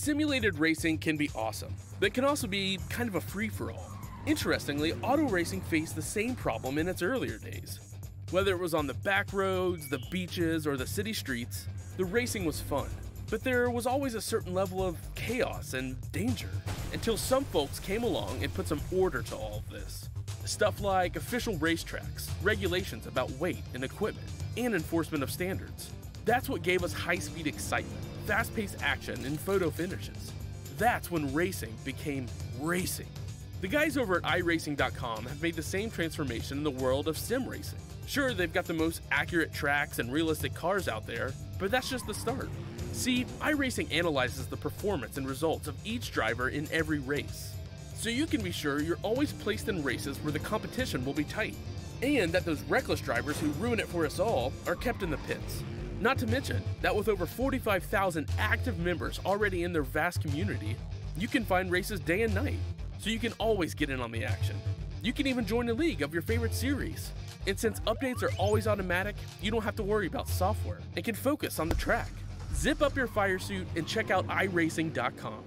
Simulated racing can be awesome, but it can also be kind of a free-for-all. Interestingly, auto racing faced the same problem in its earlier days. Whether it was on the back roads, the beaches, or the city streets, the racing was fun. But there was always a certain level of chaos and danger, until some folks came along and put some order to all of this. Stuff like official racetracks, regulations about weight and equipment, and enforcement of standards. That's what gave us high-speed excitement, fast-paced action, and photo finishes. That's when racing became racing. The guys over at iRacing.com have made the same transformation in the world of sim racing. Sure, they've got the most accurate tracks and realistic cars out there, but that's just the start. See, iRacing analyzes the performance and results of each driver in every race, so you can be sure you're always placed in races where the competition will be tight, and that those reckless drivers who ruin it for us all are kept in the pits. Not to mention that with over 45,000 active members already in their vast community, you can find races day and night, so you can always get in on the action. You can even join a league of your favorite series. And since updates are always automatic, you don't have to worry about software and can focus on the track. Zip up your fire suit and check out iRacing.com.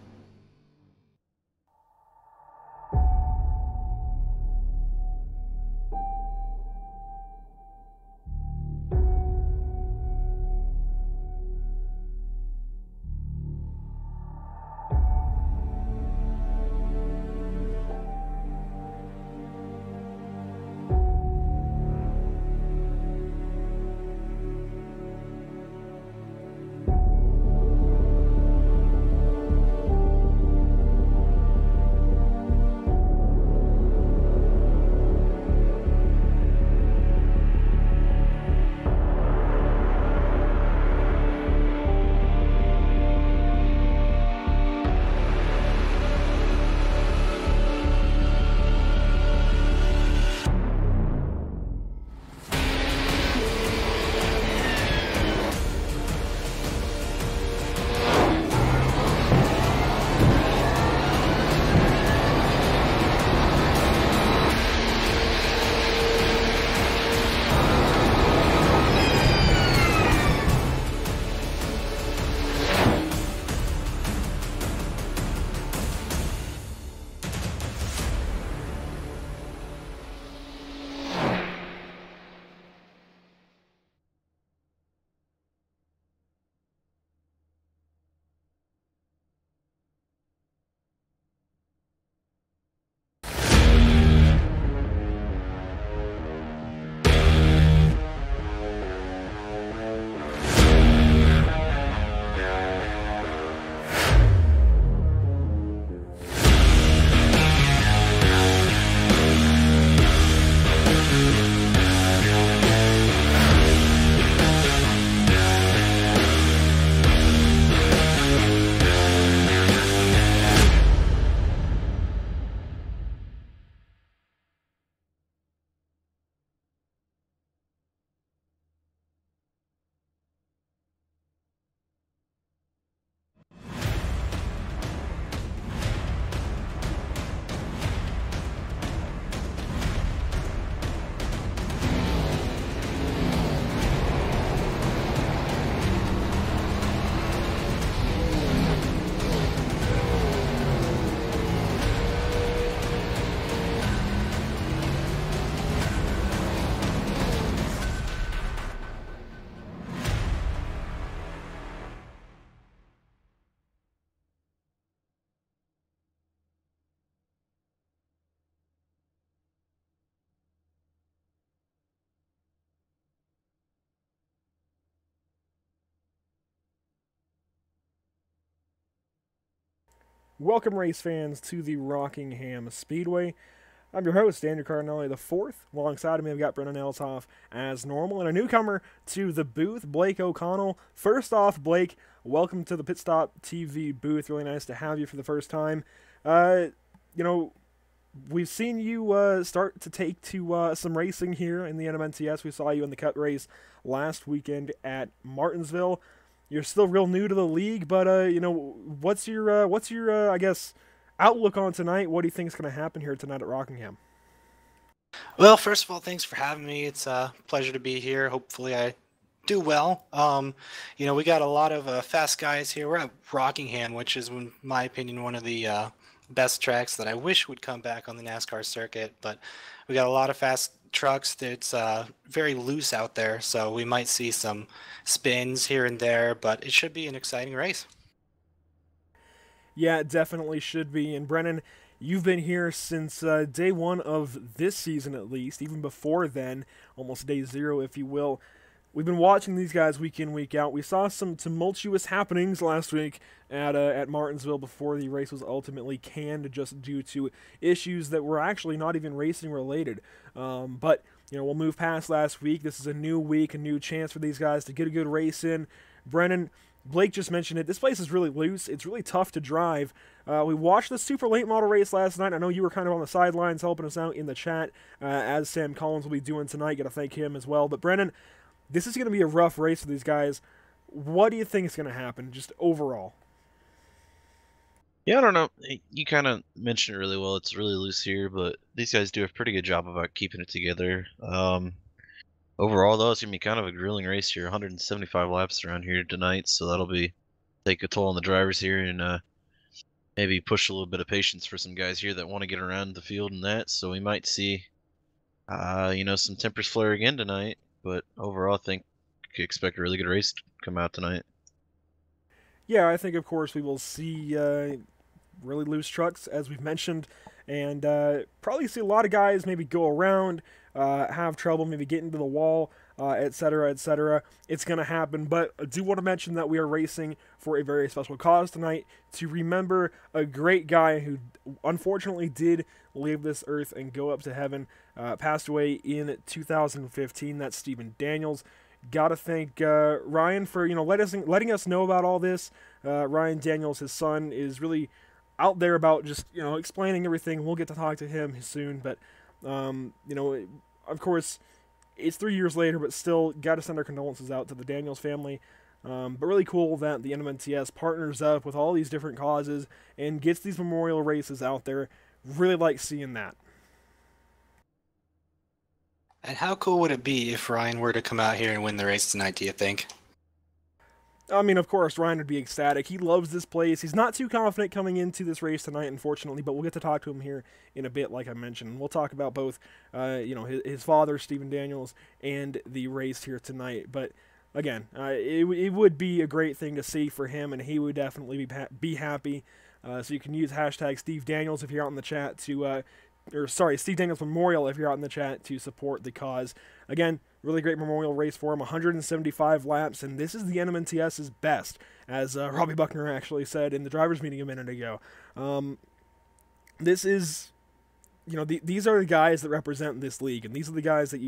Welcome, race fans, to the Rockingham Speedway. I'm your host, Daniel Cardinelli IV. Alongside of me, I've got Brennan Elshoff as normal, and a newcomer to the booth, Blake O'Connell. First off, Blake, welcome to the Pit Stop TV booth. Really nice to have you for the first time. We've seen you start to take to some racing here in the NMNTS. We saw you in the Cut race last weekend at Martinsville. You're still real new to the league, but what's your I guess outlook on tonight? What do you think is going to happen here tonight at Rockingham? Well, first of all, thanks for having me. It's a pleasure to be here. Hopefully I Do well. We got a lot of fast guys here. We're at Rockingham, which is, in my opinion, one of the best tracks that I wish would come back on the NASCAR circuit. But we got a lot of fast trucks. It's very loose out there, so we might see some spins here and there, but it should be an exciting race. Yeah, it definitely should be. And Brennan, you've been here since day one of this season, at least, even before then, almost day zero, if you will. We've been watching these guys week in, week out. We saw some tumultuous happenings last week at Martinsville before the race was ultimately canned, just due to issues that were actually not even racing related. But we'll move past last week. This is a new week, a new chance for these guys to get a good race in. Brennan, Blake just mentioned it. This place is really loose. It's really tough to drive. We watched the super late model race last night. I know you were kind of on the sidelines helping us out in the chat, as Sam Collins will be doing tonight. Got to thank him as well. But Brennan, this is going to be a rough race for these guys. What do you think is going to happen, just overall? Yeah, I don't know. You kind of mentioned it really well. It's really loose here, but these guys do a pretty good job about keeping it together. Overall, though, it's going to be kind of a grueling race here. 175 laps around here tonight, so that'll take a toll on the drivers here and maybe push a little bit of patience for some guys here that want to get around the field and that. So we might see, some tempers flare again tonight. But overall, I think you could expect a really good race to come out tonight. Yeah, I think, of course, we will see really loose trucks, as we've mentioned, and probably see a lot of guys maybe go around, have trouble, maybe get into the wall, etc., etc. It's going to happen, but I do want to mention that we are racing for a very special cause tonight, to remember a great guy who unfortunately did leave this earth and go up to heaven, passed away in 2015. That's Stephen Daniels. Gotta thank Ryan for letting us know about all this. Ryan Daniels, his son, is really out there about just explaining everything. We'll get to talk to him soon, but of course, it's 3 years later, but still got to send our condolences out to the Daniels family. But really cool that the NMNTS partners up with all these different causes and gets these memorial races out there. Really like seeing that. And how cool would it be if Ryan were to come out here and win the race tonight, do you think? I mean, of course, Ryan would be ecstatic. He loves this place. He's not too confident coming into this race tonight, unfortunately, but we'll get to talk to him here in a bit, like I mentioned. We'll talk about both, his father, Stephen Daniels, and the race here tonight. But again, it would be a great thing to see for him, and he would definitely be happy. So you can use hashtag Steve Daniels if you're out in the chat Steve Daniels Memorial if you're out in the chat to support the cause. Again, really great memorial race for him, 175 laps, and this is the NMNTS's best, as Robbie Buckner actually said in the drivers' meeting a minute ago. This is, these are the guys that represent this league, and these are the guys that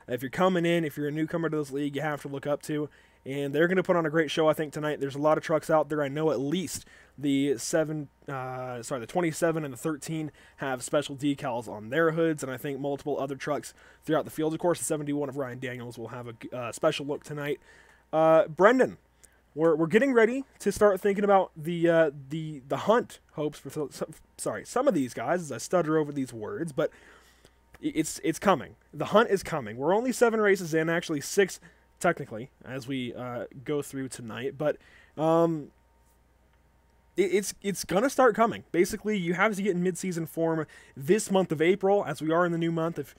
if you're coming in, if you're a newcomer to this league, you have to look up to. And they're going to put on a great show, I think, tonight. There's a lot of trucks out there. I know at least the 27 and the 13 have special decals on their hoods, and I think multiple other trucks throughout the field. Of course, the 71 of Ryan Daniels will have a special look tonight. Brendan, we're getting ready to start thinking about the hunt hopes for some of these guys, as I stutter over these words, but it's coming. The hunt is coming. We're only 7 races in, actually 6 technically, as we go through tonight, but it's gonna start coming. Basically, you have to get in mid-season form this month of April, as we are in the new month. If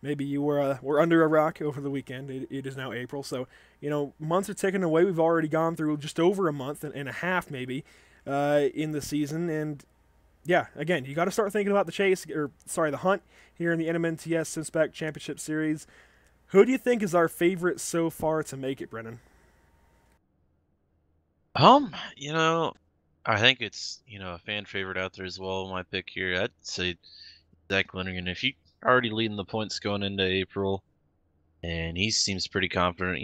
maybe you were under a rock over the weekend, it is now April, so months are ticking away. We've already gone through just over a month and a half, maybe, in the season, and yeah, again, you got to start thinking about the hunt here in the NMNTS SimSpec Championship Series. Who do you think is our favorite so far to make it, Brennan? I think it's, a fan favorite out there as well. My pick here, I'd say Zach Linegan. If you already leading the points going into April, and he seems pretty confident,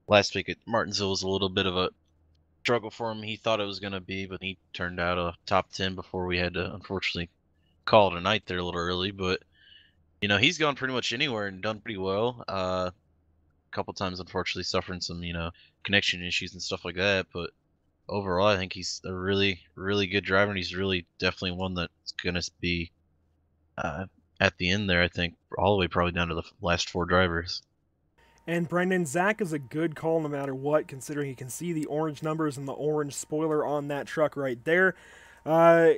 last week at Martinsville was a little bit of a struggle for him. He thought it was going to be, but he turned out a top 10 before we had to, unfortunately, call it a night there a little early, but he's gone pretty much anywhere and done pretty well. A couple times, unfortunately, suffering some, connection issues and stuff like that. But overall, I think he's a really, really good driver, and he's really definitely one that's going to be at the end there, I think, all the way probably down to the last 4 drivers. And Brendan, Zach is a good call no matter what, considering you can see the orange numbers and the orange spoiler on that truck right there.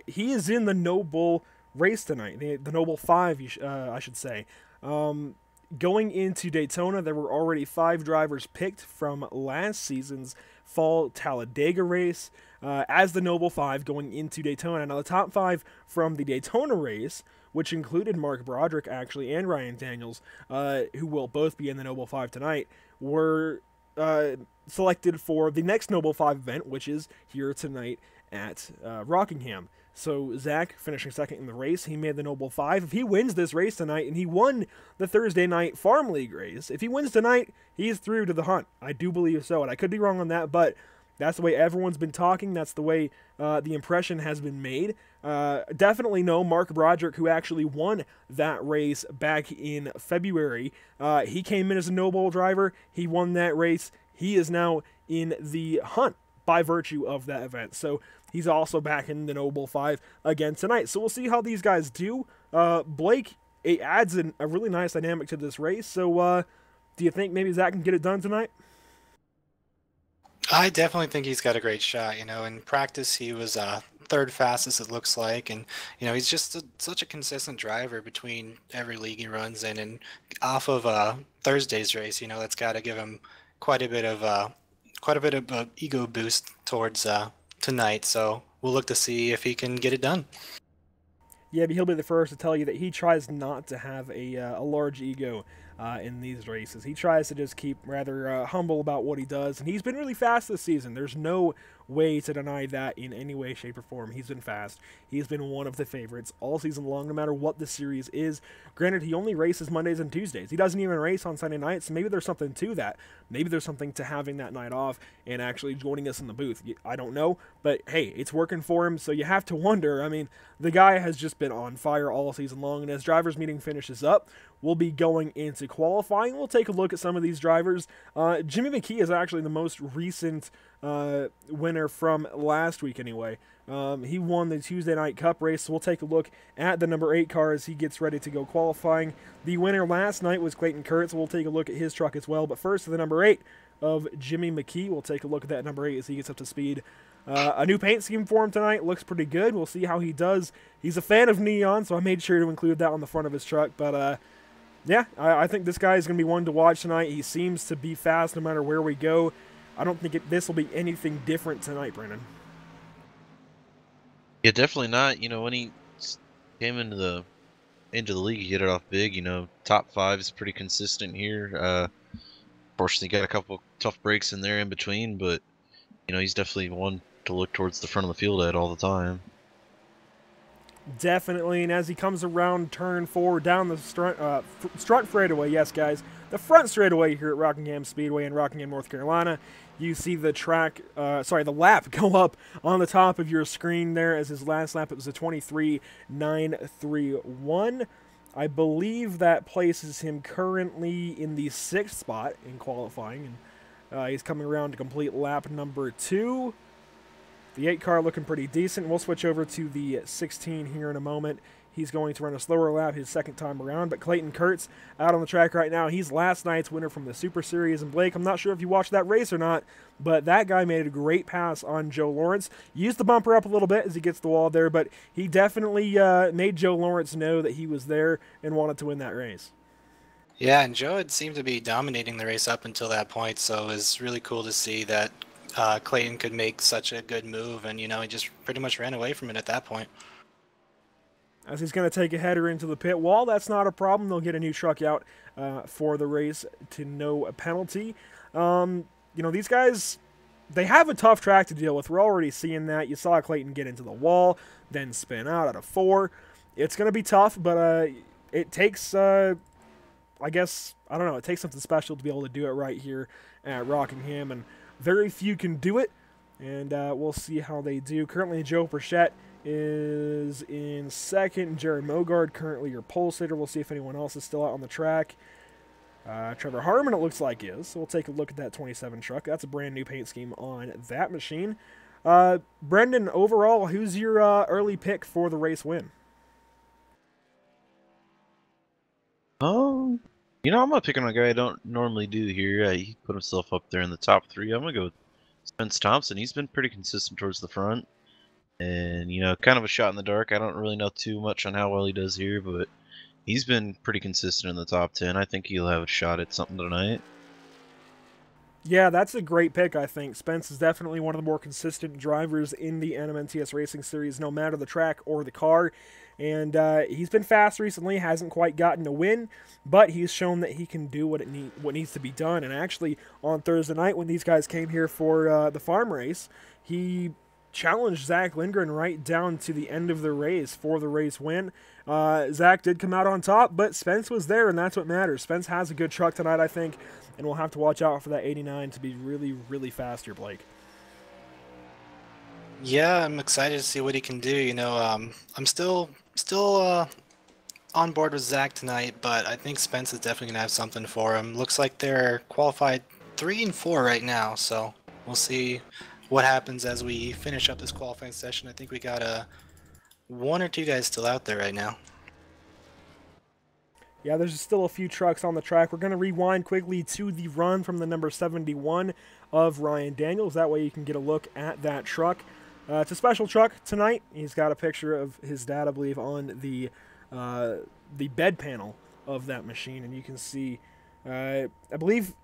He is in the Noble race tonight, the Noble 5, I should say. Going into Daytona, there were already 5 drivers picked from last season's Fall Talladega race as the Noble 5 going into Daytona. Now, the top 5 from the Daytona race, which included Mark Broderick, actually, and Ryan Daniels, who will both be in the Noble 5 tonight, were selected for the next Noble 5 event, which is here tonight at Rockingham. So Zach finishing second in the race, he made the Noble 5. If he wins this race tonight, and he won the Thursday night Farm League race, if he wins tonight, he's through to the hunt. I do believe so, and I could be wrong on that, but that's the way everyone's been talking. That's the way the impression has been made. Definitely know Mark Broderick, who actually won that race back in February. He came in as a Noble driver. He won that race. He is now in the hunt by virtue of that event. So he's also back in the Noble 5 again tonight. So we'll see how these guys do. Blake, it adds a really nice dynamic to this race. So do you think maybe Zach can get it done tonight? I definitely think he's got a great shot. In practice he was third fastest, it looks like, and he's just such a consistent driver between every league he runs in, and off of Thursday's race, that's got to give him quite a bit of a ego boost towards tonight. So we'll look to see if he can get it done. Yeah, but he'll be the first to tell you that he tries not to have a large ego in these races. He tries to just keep rather humble about what he does, and he's been really fast this season. There's no way to deny that in any way, shape, or form. He's been fast. He's been one of the favorites all season long, no matter what the series is. Granted, he only races Mondays and Tuesdays. He doesn't even race on Sunday nights, so maybe there's something to that. Maybe there's something to having that night off and actually joining us in the booth. I don't know, but hey, it's working for him, so you have to wonder. I mean, the guy has just been on fire all season long, and as drivers meeting finishes up, we'll be going into qualifying. We'll take a look at some of these drivers. Jimmy McKee is actually the most recent winner from last week anyway. He won the Tuesday Night Cup race, so we'll take a look at the number 8 car as he gets ready to go qualifying. The winner last night was Clayton Kurtz, so we'll take a look at his truck as well. But first, to the number 8 of Jimmy McKee. We'll take a look at that number 8 as he gets up to speed. A new paint scheme for him tonight. Looks pretty good. We'll see how he does. He's a fan of neon, so I made sure to include that on the front of his truck. But yeah, I think this guy is going to be one to watch tonight. He seems to be fast no matter where we go. I don't think this will be anything different tonight, Brandon. Yeah, definitely not. When he came into the league, he hit it off big. Top 5 is pretty consistent here. Fortunately, got a couple tough breaks in there in between, but he's definitely one to look towards the front of the field at all the time. Definitely, and as he comes around turn 4 down the front straightaway, yes, guys, the front straightaway here at Rockingham Speedway in Rockingham, North Carolina, you see the the lap go up on the top of your screen there. As his last lap, it was a 23.931. I believe that places him currently in the 6th spot in qualifying, and he's coming around to complete lap number 2. The 8 car looking pretty decent. We'll switch over to the 16 here in a moment. He's going to run a slower lap his second time around, but Clayton Kurtz out on the track right now. He's last night's winner from the Super Series. And Blake, I'm not sure if you watched that race or not, but that guy made a great pass on Joe Lawrence. Used the bumper up a little bit as he gets the wall there, but he definitely made Joe Lawrence know that he was there and wanted to win that race. Yeah, and Joe had seemed to be dominating the race up until that point, so it was really cool to see that Clayton could make such a good move, and he just pretty much ran away from it at that point. As he's going to take a header into the pit wall, that's not a problem. They'll get a new truck out for the race to no penalty. These guys, they have a tough track to deal with. We're already seeing that. You saw Clayton get into the wall, then spin out of 4. It's going to be tough, but it takes, it takes something special to be able to do it right here at Rockingham, and very few can do it, and we'll see how they do. Currently, Joe Burchett is in 2nd. Jared Mogard currently your pole sitter. We'll see if anyone else is still out on the track. Trevor Harmon, it looks like, is. So we'll take a look at that 27 truck. That's a brand new paint scheme on that machine. Brendan, overall, who's your early pick for the race win? You know, I'm gonna pick on a guy I don't normally do here. He put himself up there in the top 3. I'm gonna go with Spence Thompson. He's been pretty consistent towards the front, and you know, kind of a shot in the dark. I don't really know too much on how well he does here, but he's been pretty consistent in the top 10. I think he'll have a shot at something tonight. Yeah, that's a great pick, I think. Spence is definitely one of the more consistent drivers in the NMNTS Racing Series, no matter the track or the car. And he's been fast recently, hasn't quite gotten a win, but he's shown that he can do what needs to be done. And actually, on Thursday night, when these guys came here for the farm race, he challenged Zach Lindgren right down to the end of the race for the race win. Zach did come out on top, but Spence was there, and that's what matters. Spence has a good truck tonight, I think, and we'll have to watch out for that 89 to be really, really fast here, Blake. Yeah, I'm excited to see what he can do. You know, I'm still on board with Zach tonight, but I think Spence is definitely gonna have something for him. Looks like they're qualified 3 and 4 right now, so we'll see what happens as we finish up this qualifying session. I think we got 1 or 2 guys still out there right now. Yeah, there's still a few trucks on the track. We're going to rewind quickly to the run from the number 71 of Ryan Daniels. That way you can get a look at that truck. It's a special truck tonight. He's got a picture of his dad, I believe, on the bed panel of that machine. And you can see, I believe,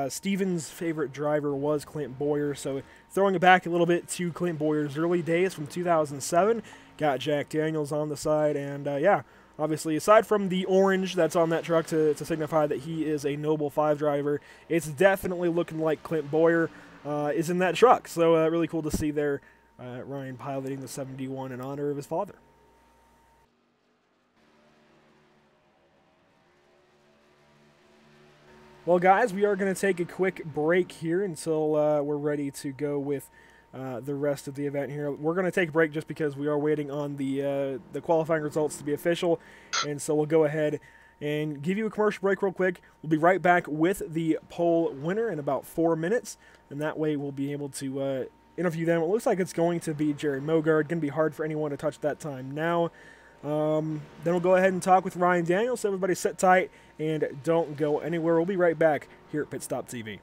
Steven's favorite driver was Clint Boyer. So throwing it back a little bit to Clint Boyer's early days from 2007. Got Jack Daniels on the side. And, yeah. Obviously, aside from the orange that's on that truck to signify that he is a Noble 5 driver, it's definitely looking like Clint Boyer is in that truck. So really cool to see there Ryan piloting the 71 in honor of his father. Well, guys, we are going to take a quick break here until we're ready to go with the rest of the event here. We're going to take a break just because we are waiting on the qualifying results to be official, and so we'll go ahead and give you a commercial break real quick. We'll be right back with the poll winner in about 4 minutes, and that way we'll be able to interview them. It looks like it's going to be Jerry Mogard. Going to be hard for anyone to touch that time now. Then we'll go ahead and talk with Ryan Daniels, so everybody sit tight and don't go anywhere. We'll be right back here at Pit Stop TV.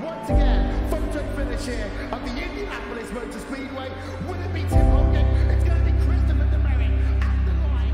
Once again, photo finish here at the Indianapolis Motor Speedway. Will it be Tim Hogan? It's going to be Christopher DeMerit at the line.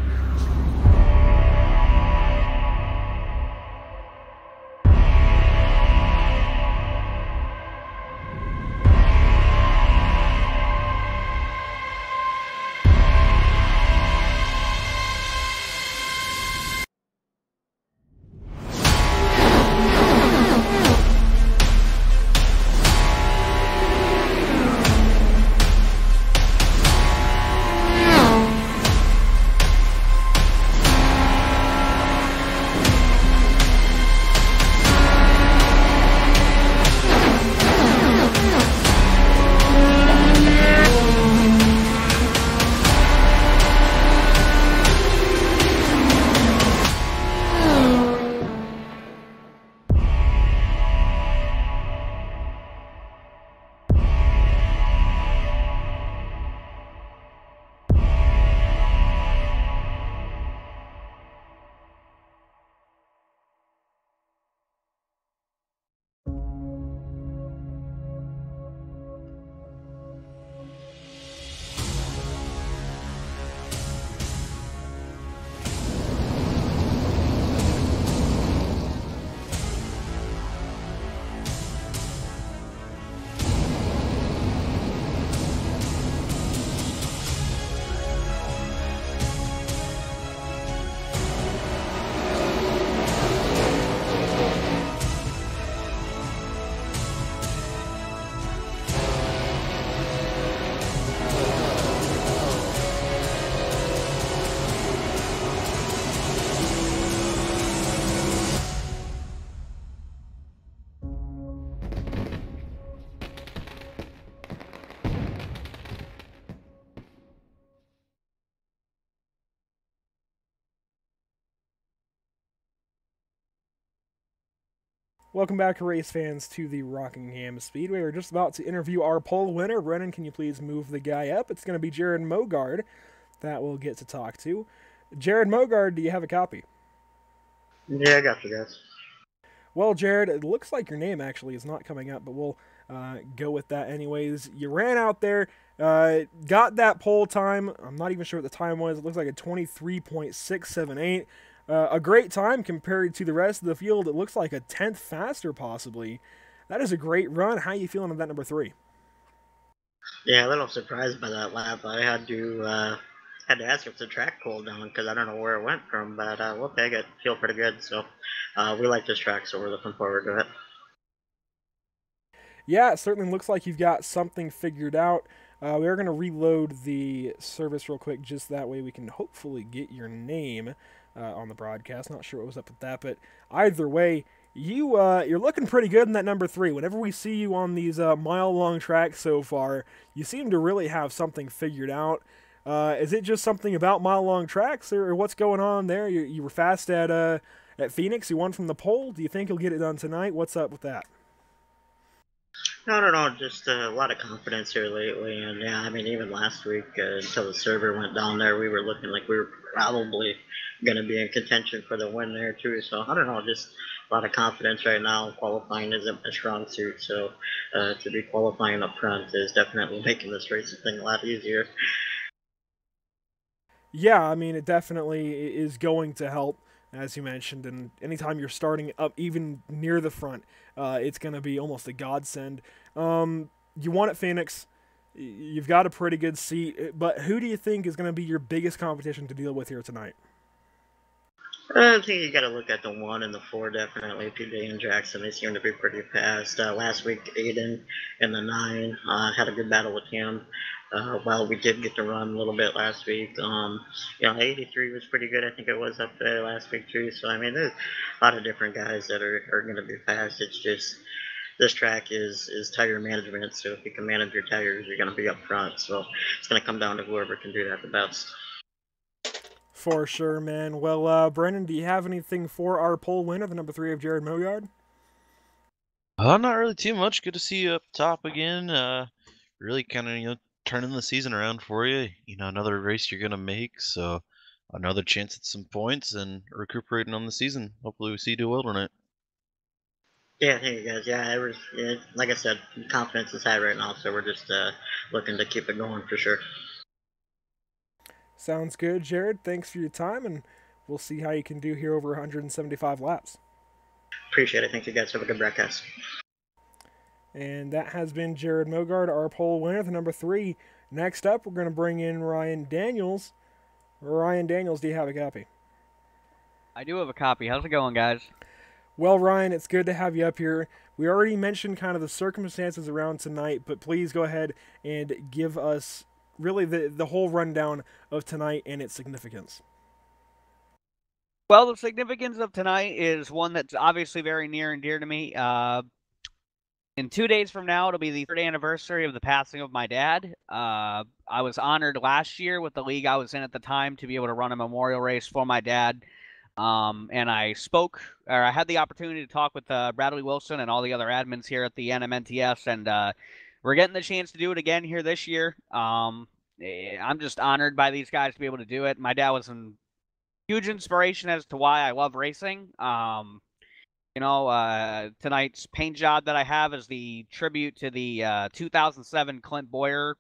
Welcome back, race fans, to the Rockingham Speedway. We're just about to interview our pole winner. Brennan, can you please move the guy up? It's going to be Jared Mogard that we'll get to talk to. Jared Mogard, do you have a copy? Yeah, I got you guys. Well, Jared, it looks like your name actually is not coming up, but we'll go with that anyways. You ran out there, got that pole time. I'm not even sure what the time was. It looks like a 23.678. A great time compared to the rest of the field. It looks like a 10th faster, possibly. That is a great run. How are you feeling on that number 3? Yeah, a little surprised by that lap. I had to ask if the track cooled down because I don't know where it went from, but we'll take it. Feel pretty good. So we like this track, so we're looking forward to it. Yeah, it certainly looks like you've got something figured out. We are going to reload the service real quick, just that way we can hopefully get your name on the broadcast. Not sure what was up with that, but either way, you're looking pretty good in that number 3. Whenever we see you on these mile-long tracks so far, you seem to really have something figured out. Is it just something about mile-long tracks, or what's going on there? You were fast at Phoenix. You won from the pole. Do you think you'll get it done tonight? What's up with that? No, just a lot of confidence here lately, and yeah, I mean, even last week until the server went down there, we were looking like we were probably going to be in contention for the win there too. So I don't know, just a lot of confidence right now. Qualifying isn't a strong suit, so to be qualifying up front is definitely making this racing thing a lot easier. Yeah, I mean, it definitely is going to help, as you mentioned, and anytime you're starting up even near the front, it's going to be almost a godsend. You won at Phoenix. You've got a pretty good seat, but who do you think is going to be your biggest competition to deal with here tonight? I think you got to look at the 1 and the 4 definitely. PJ and Jackson, they seem to be pretty fast. Last week, Aiden in the 9 had a good battle with him. Well, we did get to run a little bit last week. 83 was pretty good. I think it was up there last week too. So I mean, there's a lot of different guys that are going to be fast. It's just this track is tire management. So if you can manage your tires, you're going to be up front. So it's going to come down to whoever can do that the best. For sure, man. Well, Brennan, do you have anything for our pole winner, the number 3 of Jared Mogard? Not really too much. Good to see you up top again. Really kind of, turning the season around for you. Another race you're going to make, so another chance at some points and recuperating on the season. Hopefully we see you do well tonight. Yeah, thank you guys. Yeah, like I said, confidence is high right now, so we're just looking to keep it going for sure. Sounds good, Jared. Thanks for your time, and we'll see how you can do here over 175 laps. Appreciate it. Thank you guys. Have a good broadcast. And that has been Jared Mogard, our pole winner, the number 3. Next up, we're going to bring in Ryan Daniels. Ryan Daniels, do you have a copy? I do have a copy. How's it going, guys? Well, Ryan, it's good to have you up here. We already mentioned kind of the circumstances around tonight, but please go ahead and give us really the whole rundown of tonight and its significance. Well, the significance of tonight is one that's obviously very near and dear to me. In 2 days from now, it'll be the 3rd anniversary of the passing of my dad. I was honored last year with the league I was in at the time to be able to run a memorial race for my dad. And I had the opportunity to talk with Bradley Wilson and all the other admins here at the NMNTS, and we're getting the chance to do it again here this year. I'm just honored by these guys to be able to do it. My dad was a huge inspiration as to why I love racing. Tonight's paint job that I have is the tribute to the 2007 Clint Boyer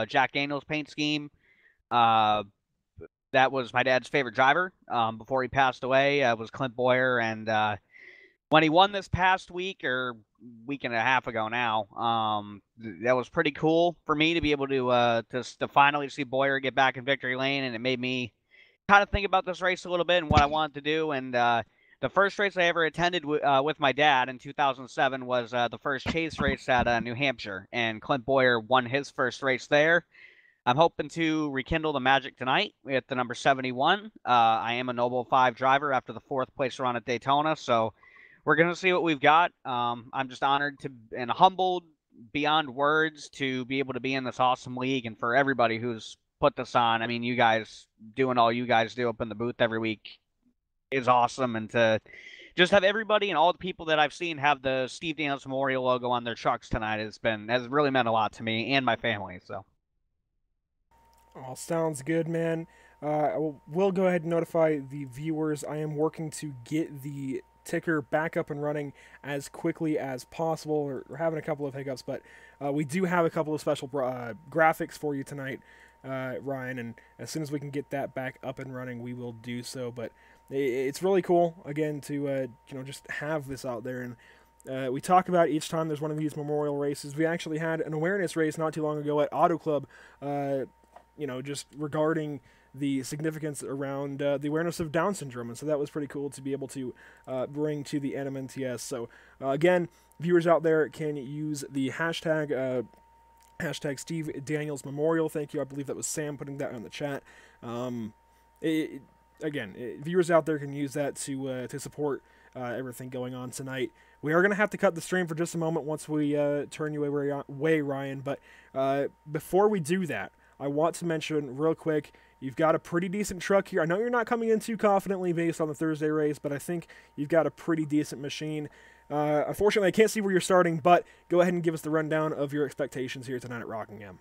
Jack Daniels paint scheme. That was my dad's favorite driver before he passed away. Was Clint Boyer, and when he won this past week or week and a half ago now, that was pretty cool for me to be able to finally see Boyer get back in victory lane, and it made me kind of think about this race a little bit and what I wanted to do. And the first race I ever attended with my dad in 2007 was the first chase race at New Hampshire, and Clint Boyer won his first race there. I'm hoping to rekindle the magic tonight with the number 71. I am a Noble 5 driver after the 4th place run at Daytona, so we're going to see what we've got. I'm just honored and humbled beyond words to be able to be in this awesome league, and for everybody who's put this on. I mean, you guys doing all you guys do up in the booth every week is awesome, and to just have everybody and all the people that I've seen have the Steve Daniels Memorial logo on their trucks tonight has really meant a lot to me and my family. So. Oh, sounds good, man. We'll go ahead and notify the viewers. I am working to get the ticker back up and running as quickly as possible. We're having a couple of hiccups, but we do have a couple of special graphics for you tonight, Ryan, and as soon as we can get that back up and running, we will do so. But it's really cool, again, to just have this out there. And we talk about each time there's one of these memorial races. We actually had an awareness race not too long ago at Auto Club, just regarding the significance around the awareness of Down syndrome, and so that was pretty cool to be able to bring to the NMNTS. So again, viewers out there can use the hashtag Steve Daniels Memorial. Thank you. I believe that was Sam putting that on the chat. Viewers out there can use that to support everything going on tonight. We are going to have to cut the stream for just a moment once we turn you away, Ryan, but before we do that, I want to mention real quick, you've got a pretty decent truck here. I know you're not coming in too confidently based on the Thursday race, but I think you've got a pretty decent machine. Unfortunately, I can't see where you're starting, but go ahead and give us the rundown of your expectations here tonight at Rockingham.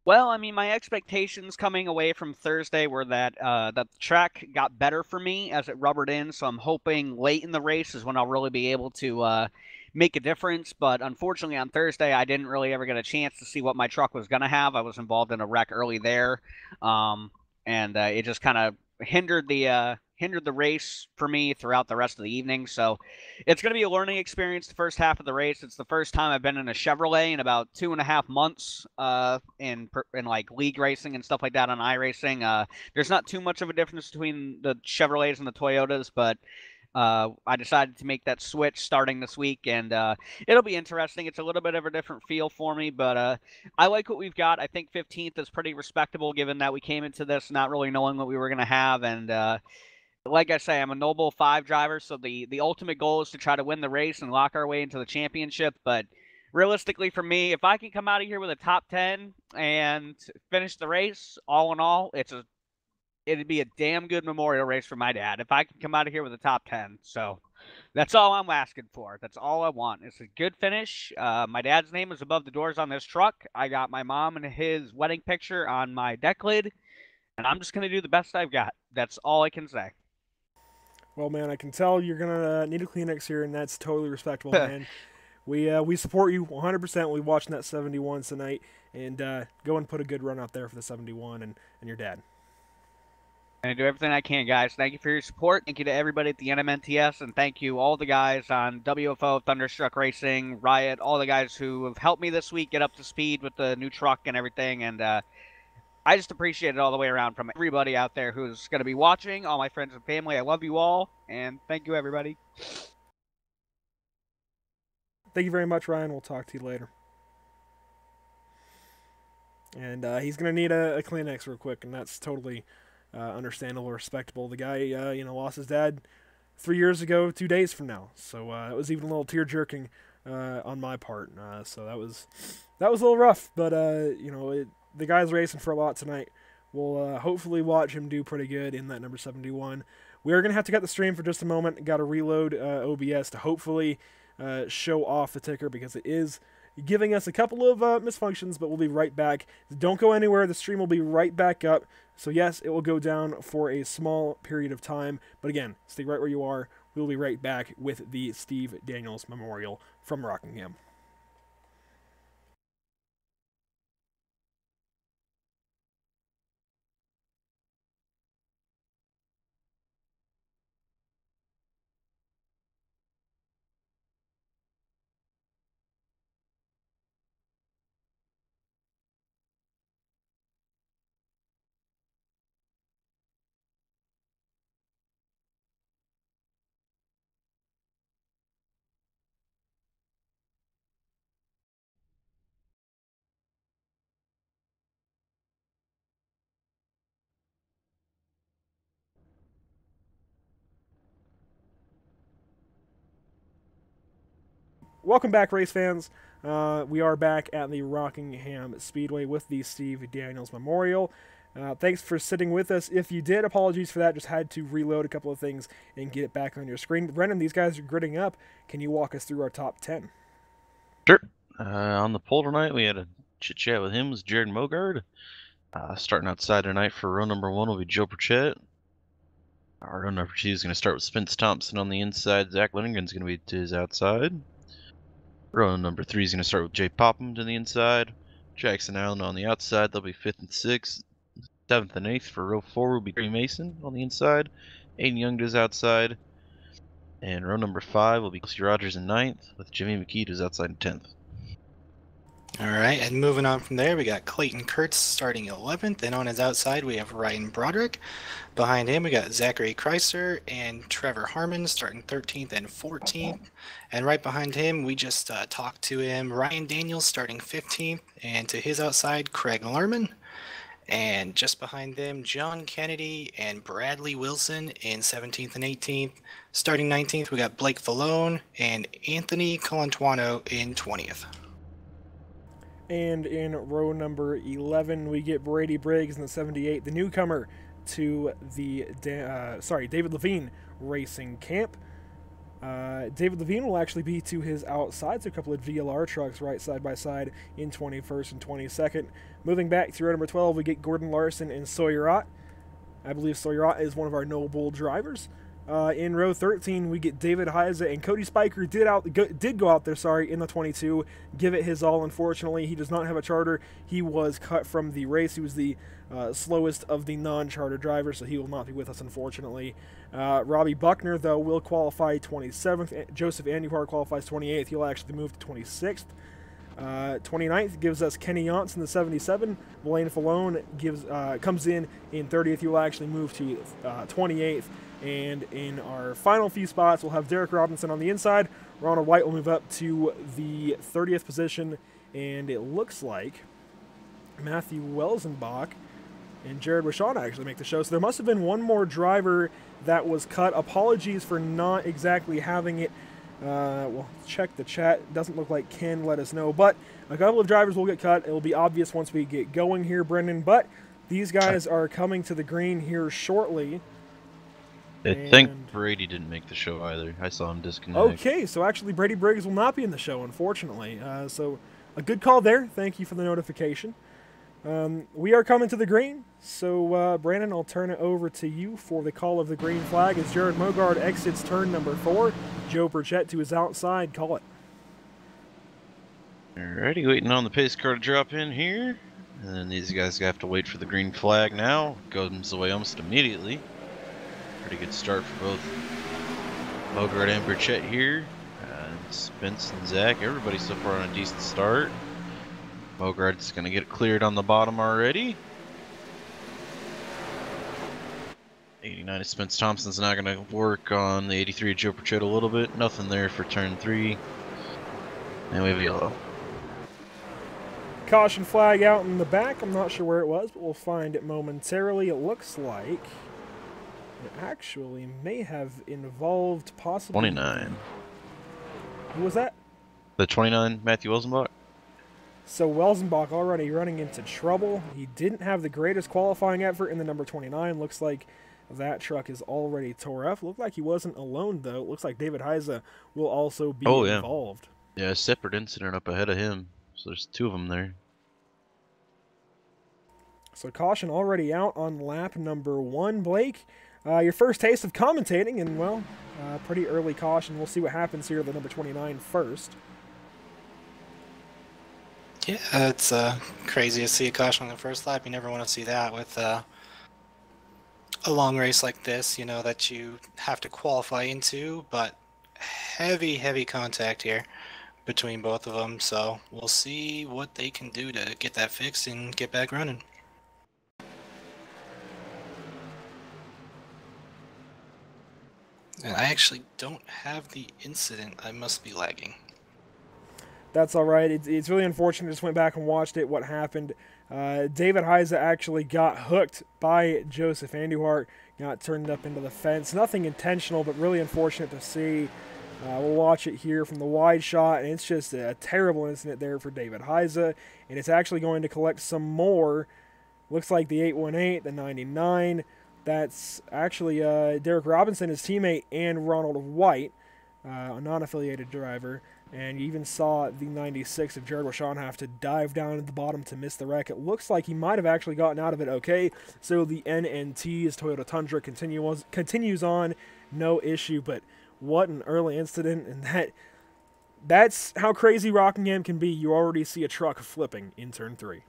Well, I mean, my expectations coming away from Thursday were that the track got better for me as it rubbered in, so I'm hoping late in the race is when I'll really be able to make a difference. But unfortunately, on Thursday, I didn't really ever get a chance to see what my truck was going to have. I was involved in a wreck early there, and it just kind of hindered the race for me throughout the rest of the evening. So it's going to be a learning experience the first half of the race. It's the first time I've been in a Chevrolet in about 2.5 months in like league racing and stuff like that on iRacing. There's not too much of a difference between the Chevrolets and the Toyotas, but I decided to make that switch starting this week, and it'll be interesting. It's a little bit of a different feel for me, but I like what we've got. I think 15th is pretty respectable given that we came into this not really knowing what we were going to have, and like I say, I'm a Noble 5 driver, so the ultimate goal is to try to win the race and lock our way into the championship. But realistically for me, if I can come out of here with a top 10 and finish the race, all in all, it'd be a damn good memorial race for my dad if I can come out of here with a top 10. So that's all I'm asking for. That's all I want. It's a good finish. My dad's name is above the doors on this truck. I got my mom and his wedding picture on my deck lid, and I'm just going to do the best I've got. That's all I can say. Well, man, I can tell you're going to need a Kleenex here, and that's totally respectable, man. We support you 100%. We'll be watching that 71 tonight, and go and put a good run out there for the 71 and your dad. And I do everything I can, guys. Thank you for your support. Thank you to everybody at the NMNTS, and thank you all the guys on WFO, Thunderstruck Racing, Riot, all the guys who have helped me this week get up to speed with the new truck and everything. And I just appreciate it all the way around from everybody out there who's going to be watching, all my friends and family. I love you all, and thank you, everybody. Thank you very much, Ryan. We'll talk to you later. And he's going to need a Kleenex real quick, and that's totally understandable, respectable. The guy, lost his dad 3 years ago, 2 days from now. So it was even a little tear-jerking on my part. So that was a little rough, but the guy's racing for a lot tonight. We'll hopefully watch him do pretty good in that number 71. We are going to have to cut the stream for just a moment. Got to reload OBS to hopefully show off the ticker because it is giving us a couple of misfunctions, but we'll be right back. Don't go anywhere. The stream will be right back up. So yes, it will go down for a small period of time. But again, stay right where you are. We'll be right back with the Steve Daniels Memorial from Rockingham. Welcome back, race fans. We are back at the Rockingham Speedway with the Steve Daniels Memorial. Thanks for sitting with us. If you did, apologies for that. Just had to reload a couple of things and get it back on your screen. Brennan, these guys are gritting up. Can you walk us through our top 10? Sure. On the pole tonight, we had a chit-chat with him. Was Jared Mogard. Starting outside tonight for row number 1 will be Joe Burchett. Row number 2 is going to start with Spence Thompson on the inside. Zach Lindgren's going to be to his outside. Row number 3 is going to start with Jay Popham to the inside. Jackson Allen on the outside. They'll be 5th and 6th. 7th and 8th for row 4 will be Gary Mason on the inside. Aiden Young to his outside. And row number 5 will be Kelsey Rogers in 9th with Jimmy McKee to his outside in 10th. All right, and moving on from there, we got Clayton Kurtz starting 11th, and on his outside we have Ryan Broderick. Behind him we got Zachary Chrysler and Trevor Harmon starting 13th and 14th. And right behind him, we just talked to him, Ryan Daniels starting 15th, and to his outside, Craig Lerman. And just behind them, John Kennedy and Bradley Wilson in 17th and 18th. Starting 19th, we got Blake Falone and Anthony Colantuano in 20th. And in row number 11, we get Brady Briggs in the 78, the newcomer to the David Levine Racing Camp. David Levine will actually be to his outside, so a couple of VLR trucks right side by side in 21st and 22nd. Moving back to row number 12, we get Gordon Larson and Sawyer Ott. I believe Sawyer Ott is one of our No Bull drivers. In row 13, we get David Heiza, and Cody Spiker did go out there, in the 22, give it his all. Unfortunately, he does not have a charter. He was cut from the race. He was the slowest of the non-charter drivers, so he will not be with us, unfortunately. Robbie Buckner, though, will qualify 27th. Joseph Andujar qualifies 28th. He'll actually move to 26th. 29th gives us Kenny Yance in the 77. Blaine Falone comes in 30th. He will actually move to 28th. And in our final few spots, we'll have Derek Robinson on the inside. Ronald White will move up to the 30th position. And it looks like Matthew Welsenbach and Jared Rashawn actually make the show. So there must have been one more driver that was cut. Apologies for not exactly having it. We'll check the chat. Doesn't look like Ken let us know. But a couple of drivers will get cut. It will be obvious once we get going here, Brendan. But these guys are coming to the green here shortly. I think Brady didn't make the show either. I saw him disconnect. Okay, so actually Brady Briggs will not be in the show, unfortunately. So a good call there. Thank you for the notification. We are coming to the green. So, Brandon, I'll turn it over to you for the call of the green flag as Jared Mogard exits turn number 4. Joe Burchett to his outside. Call it. Alrighty, waiting on the pace car to drop in here. And then these guys have to wait for the green flag now. Goes away almost immediately. Pretty good start for both Mogard and Burchett here. Spence and Zach, everybody so far on a decent start. Mogard's going to get it cleared on the bottom already. 89 of Spence Thompson's not going to work on the 83 of Joe Burchett a little bit. Nothing there for turn 3. And we have yellow. Caution flag out in the back. I'm not sure where it was, but we'll find it momentarily. It looks like it actually may have involved possibly... 29. Who was that? The 29, Matthew Welsenbach. So Welsenbach already running into trouble. He didn't have the greatest qualifying effort in the number 29. Looks like that truck is already tore up. Looked like he wasn't alone, though. It looks like David Heiza will also be involved. Yeah, a separate incident up ahead of him. So there's 2 of them there. So caution already out on lap number 1. Blake, your first taste of commentating, and, well, pretty early caution. We'll see what happens here at the number 29 first. Yeah, it's crazy to see a caution on the first lap. You never want to see that with a long race like this, you know, that you have to qualify into. But heavy contact here between both of them. So we'll see what they can do to get that fixed and get back running. And I actually don't have the incident. I must be lagging. That's all right. It's really unfortunate. I just went back and watched it, what happened. David Heiza actually got hooked by Joseph Andujar, got turned up into the fence. Nothing intentional, but really unfortunate to see. We'll watch it here from the wide shot, and it's just a terrible incident there for David Heiza, and it's actually going to collect some more Looks like the 818, the 99, that's actually Derek Robinson, his teammate, and Ronald White, a non-affiliated driver. And you even saw the 96 of Jared Washon have to dive down at the bottom to miss the wreck. It looks like he might have actually gotten out of it okay. So the NNTS Toyota Tundra continues on, no issue. But what an early incident, and that's how crazy Rockingham can be. You already see a truck flipping in turn 3.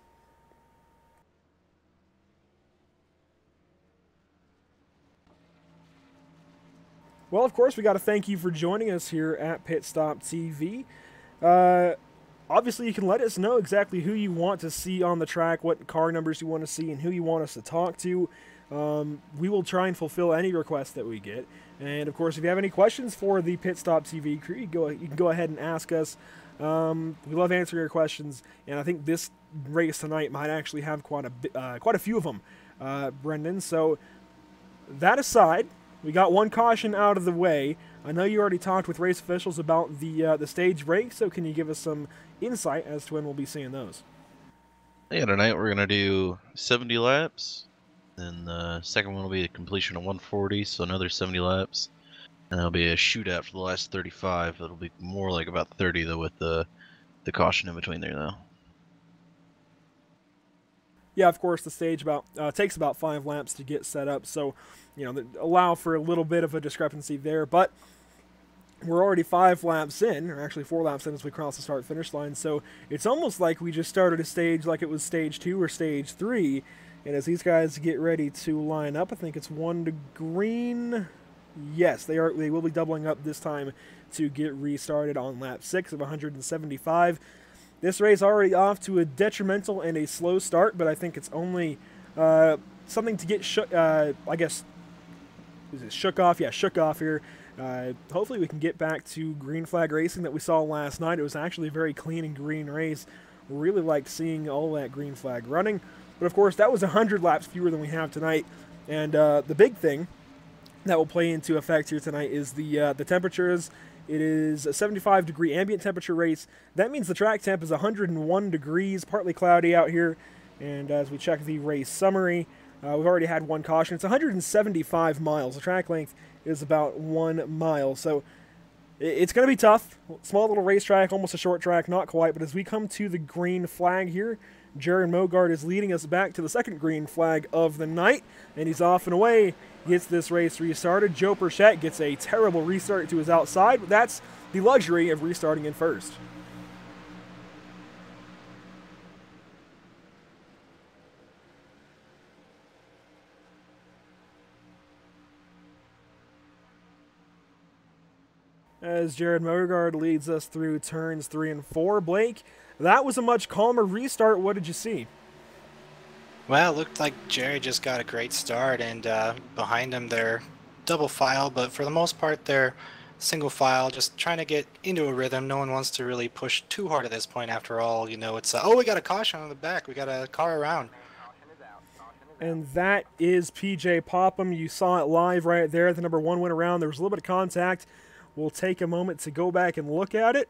Well, of course, we got to thank you for joining us here at Pit Stop TV. Obviously, you can let us know exactly who you want to see on the track, what car numbers you want to see, and who you want us to talk to. We will try and fulfill any requests that we get. And, of course, if you have any questions for the Pit Stop TV crew, you can go ahead and ask us. We love answering your questions, and I think this race tonight might actually have quite a few of them, Brendan. So, that aside, we got one caution out of the way. I know you already talked with race officials about the stage break, so can you give us some insight as to when we'll be seeing those? Yeah, tonight we're going to do 70 laps. Then the second one will be a completion of 140, so another 70 laps. And there'll be a shootout for the last 35. It'll be more like about 30, though, with the caution in between there, though. Yeah, of course, the stage takes about 5 laps to get set up, so allow for a little bit of a discrepancy there. But we're already 5 laps in, or actually 4 laps in as we cross the start-finish line. So it's almost like we just started a stage like it was stage 2 or stage 3. And as these guys get ready to line up, I think it's 1 to green. Yes, they will be doubling up this time to get restarted on lap 6 of 175. This race already off to a detrimental and a slow start, but I think it's only something to get shook off. Yeah, shook off here. Hopefully we can get back to green flag racing that we saw last night. It was actually a very clean and green race. Really liked seeing all that green flag running. But of course, that was 100 laps fewer than we have tonight. And the big thing that will play into effect here tonight is the temperatures. It is a 75-degree ambient temperature race. That means the track temp is 101 degrees, partly cloudy out here. And as we check the race summary, we've already had one caution. It's 175 miles. The track length is about 1 mile. So it's going to be tough. Small little racetrack, almost a short track, not quite. But as we come to the green flag here, Jared Mogard is leading us back to the second green flag of the night. And he's off and away. Gets this race restarted. Joe Perchette gets a terrible restart to his outside, but that's the luxury of restarting in first. As Jared Mogard leads us through turns 3 and 4, Blake, that was a much calmer restart. What did you see? Well, it looked like Jerry just got a great start, and behind him they're double file, but for the most part they're single file, just trying to get into a rhythm. No one wants to really push too hard at this point. After all, it's oh, we got a caution on the back, we got a car around. And that is PJ Popham. You saw it live right there. The number 1 went around. There was a little bit of contact. We'll take a moment to go back and look at it.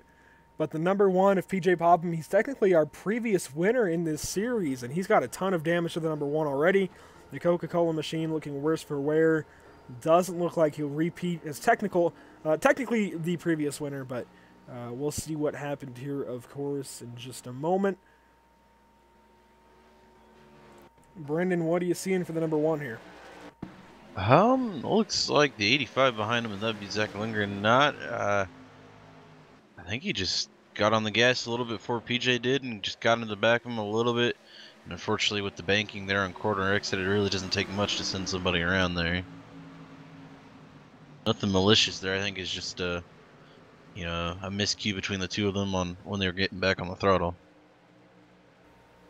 But the number 1 of PJ Popham, he's technically our previous winner in this series, and he's got a ton of damage to the number 1 already. The Coca-Cola machine looking worse for wear. Doesn't look like he'll repeat as technically the previous winner, but we'll see what happened here, of course, in just a moment. Brendan, what are you seeing for the number 1 here? Looks like the 85 behind him, and that'd be Zach Lindgren. I think he just got on the gas a little bit before PJ did and just got into the back of him a little bit. And unfortunately, with the banking there on corner exit, it really doesn't take much to send somebody around there. Nothing malicious there. I think it's just a miscue between the two of them on when they were getting back on the throttle.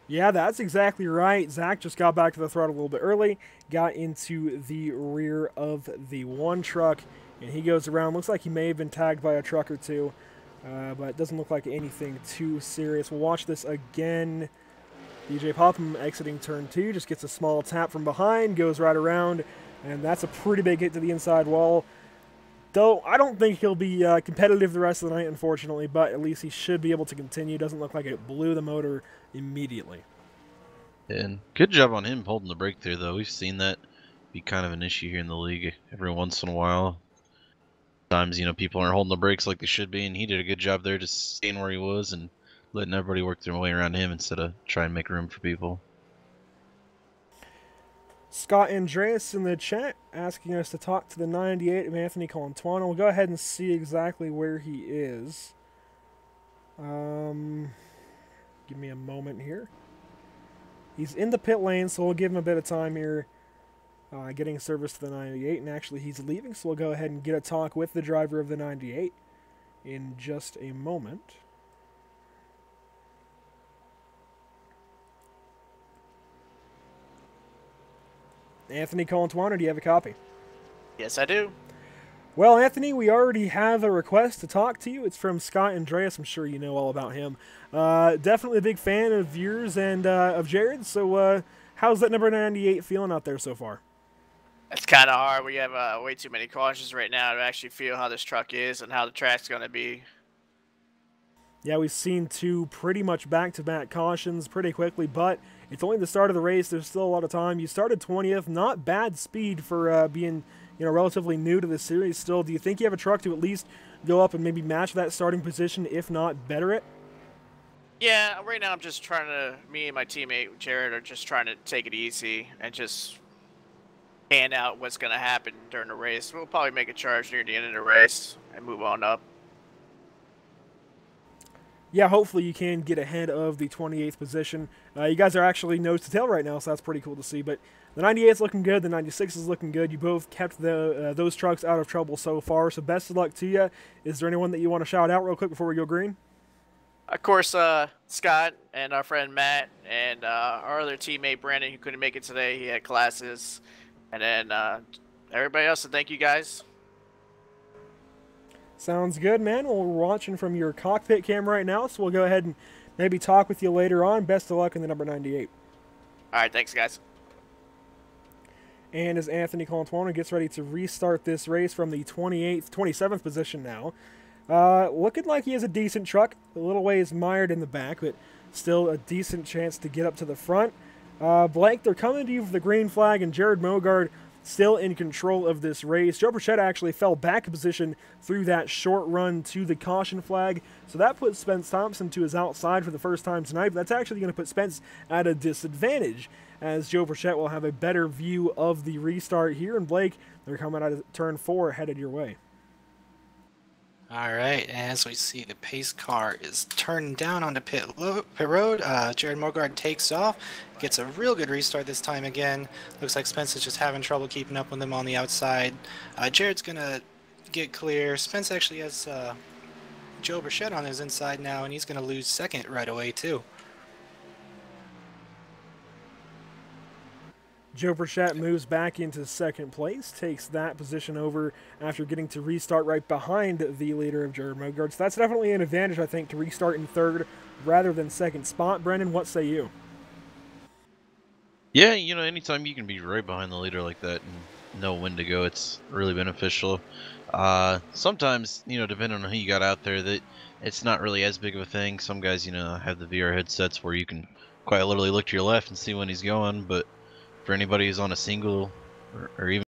Yeah, that's exactly right. Zach just got back to the throttle a little bit early, got into the rear of the 1 truck, and he goes around. Looks like he may have been tagged by a truck or two. But it doesn't look like anything too serious. We'll watch this again. PJ Popham exiting turn 2, just gets a small tap from behind, goes right around, and that's a pretty big hit to the inside wall. Though I don't think he'll be competitive the rest of the night, unfortunately, but at least he should be able to continue. Doesn't look like it blew the motor immediately. And good job on him holding the brake there, though. We've seen that be kind of an issue here in the league every once in a while. Sometimes, people aren't holding the brakes like they should be, and he did a good job there just staying where he was and letting everybody work their way around him instead of trying to make room for people. Scott Andreas in the chat asking us to talk to the 98 of Anthony Colantuono. We'll go ahead and see exactly where he is. Give me a moment here. He's in the pit lane, so we'll give him a bit of time here getting service to the 98. And actually, he's leaving, so we'll go ahead and get a talk with the driver of the 98 in just a moment. Anthony Colantuono, do you have a copy? Yes, I do. Well, Anthony, we already have a request to talk to you. It's from Scott Andreas. I'm sure you know all about him. Definitely a big fan of yours and of Jared. So how's that number 98 feeling out there so far? It's kind of hard. We have way too many cautions right now to actually feel how this truck is and how the track's going to be. Yeah, we've seen two pretty much back-to-back cautions pretty quickly, but it's only the start of the race. There's still a lot of time. You started 20th. Not bad speed for being relatively new to the series still. Do you think you have a truck to at least go up and maybe match that starting position, if not better it? Yeah, right now I'm just trying to, me and my teammate Jared are just trying to take it easy and just pan out what's going to happen during the race. We'll probably make a charge near the end of the race and move on up. Yeah, hopefully you can get ahead of the 28th position. You guys are actually nose to tail right now, so that's pretty cool to see. But the 98 is looking good. The 96 is looking good. You both kept those trucks out of trouble so far, so best of luck to you. Is there anyone that you want to shout out real quick before we go green? Of course, Scott and our friend Matt and our other teammate Brandon, who couldn't make it today. He had classes. And then everybody else, so thank you guys. Sounds good, man. Well, we're watching from your cockpit cam right now, so we'll go ahead and maybe talk with you later on. Best of luck in the number 98. All right, thanks, guys. And as Anthony Colantuono gets ready to restart this race from the 27th position now, looking like he has a decent truck. A little ways mired in the back, but still a decent chance to get up to the front. Blake, they're coming to you for the green flag, and Jared Mogard still in control of this race. Joe Burchett actually fell back a position through that short run to the caution flag, so that puts Spence Thompson to his outside for the first time tonight, but that's actually going to put Spence at a disadvantage, as Joe Burchett will have a better view of the restart here, and Blake, they're coming out of turn 4 headed your way. All right, as we see, the pace car is turned down onto pit road. Jared Mogard takes off, gets a real good restart this time again. Looks like Spence is just having trouble keeping up with him on the outside. Jared's going to get clear. Spence actually has Joe Burchett on his inside now, and he's going to lose second right away, too. Joe Burchett moves back into second place, takes that position over after getting to restart right behind the leader of Jared Mogard. So that's definitely an advantage, I think, to restart in third rather than second spot. Brendan, what say you? Yeah, anytime you can be right behind the leader like that and know when to go, it's really beneficial. Sometimes, depending on who you got out there, that it's not really as big of a thing. Some guys, have the VR headsets where you can quite literally look to your left and see when he's going, but for anybody who's on a single or even